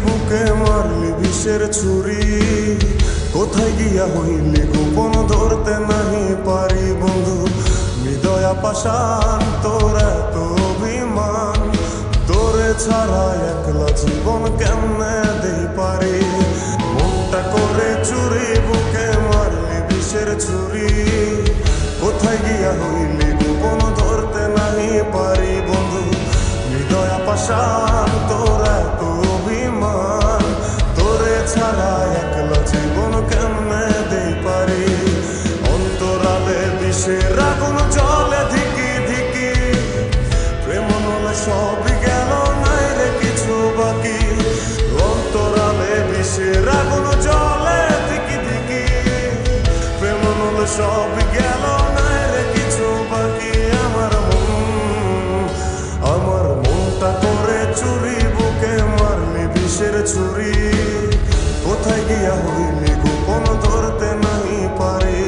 বুকে মারলি বিষের ছুরি, কোথায় গিয়া হইলি গোপন ধরতে নাহি পারি বন্ধু। হৃদয়া পাষাণ তোর এত অভিমান, তোরে ছাড়া একলা জীবন কেমনে দেই পারি। মনটা করে চুরি বুকে মারলি বিষের ছুরি, কোথায় গিয়া হইলি গোপন ধরতে নাহি পারি বন্ধু। হৃদয়া পাষাণ তোর এত অভিমান, তোরে ছাড়া একলা জীবন কেমনে দেই পারি। অন্তরালে বিষের আগুন জ্বলে ধিকি ধিকি, প্রেম নলে সবই গেল নাই রে কিছু বাকি। অন্তরালে বিষের আগুন জ্বলে ধিকি ধিকি, প্রেম নলে সবই গেল নাই রে কিছু বাকি। আমার মনটা করে চুরি বুকে মারলি বিষের ছুরি, কোথায় গিয়া হইলি গোপন ধরতে নাহি পারি।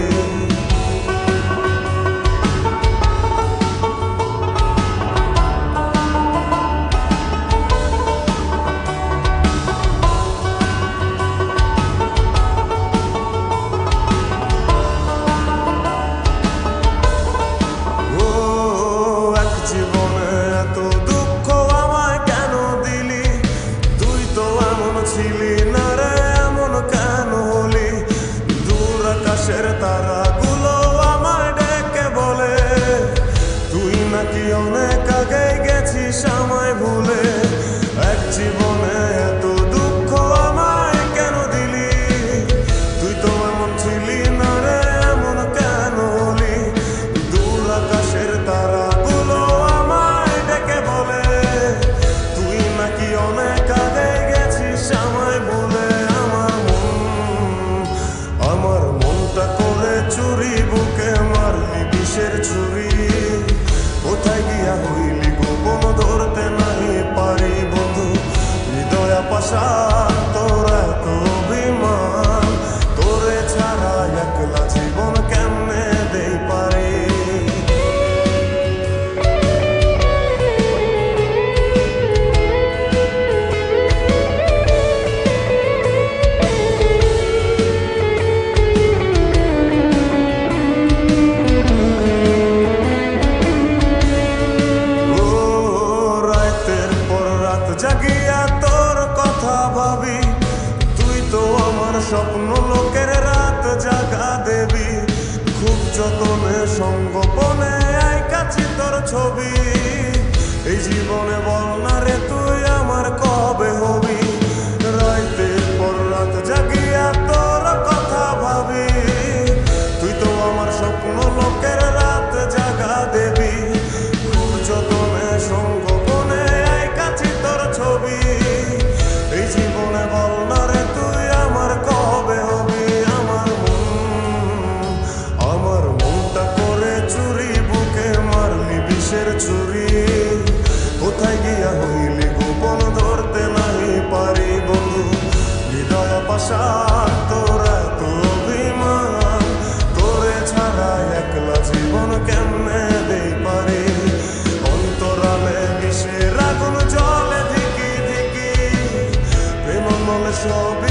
তারাগুলো আমায় ডেকে বলে, তুই নাকি অনেক আগে গেছিস আমায় ভুলে। এক জীবনে এত দুঃখ আমায় কেন দিলি, তুই তো এমন ছিলি না রে এমন কেন হলি। দূর আকাশের তারাগুলো আমায় ডেকে বলে, তুই নাকি অনেক আগে গেছিস আমায় ভুলে। আমার মনটা করে চুরি বুকে মারলি বিষের ছুরি, কোথায় গিয়া হইলি গোপন ধরতে নাহি পারি বন্ধু। হৃদয়া পাষাণ তোর এত অভিমান, তোরে ছাড়া একলা জীবন কেমনে দেই পারি। জাগিয়া তোর কথা ভাবি, তুই তো আমার স্বপ্ন লোকের রাত জাগা দেবী। খুব যতনে সঙ্গোপনে আইকাছি তোর ছবি, এই জীবনে বল না রে তুই আমার কবে হবি। রাতের পর রাত জাগিয়া তোর কথা ভাবি, তুই তো আমার স্বপ্ন লোকের রাত জাগা দেবী। খুব যতনে সঙ্গোপনে আইকাছি তোর ছবি, এই জীবনে বল না রে তুই আমার কবে হবি। আমার মনটা করে চুরি বুকে মারলি বিষের ছুরি, কোথায় গিয়া হইলি গোপন ধরতে নাহি পারি বন্ধু। হৃদয়া পাষাণ তোর এত অভিমান, তোরে ছাড়া একলা জীবন কেমনে দেই পারি। অন্তরালে বিষের আগুন জ্বলে ধিকি ধিকি, প্রেম নলে সবই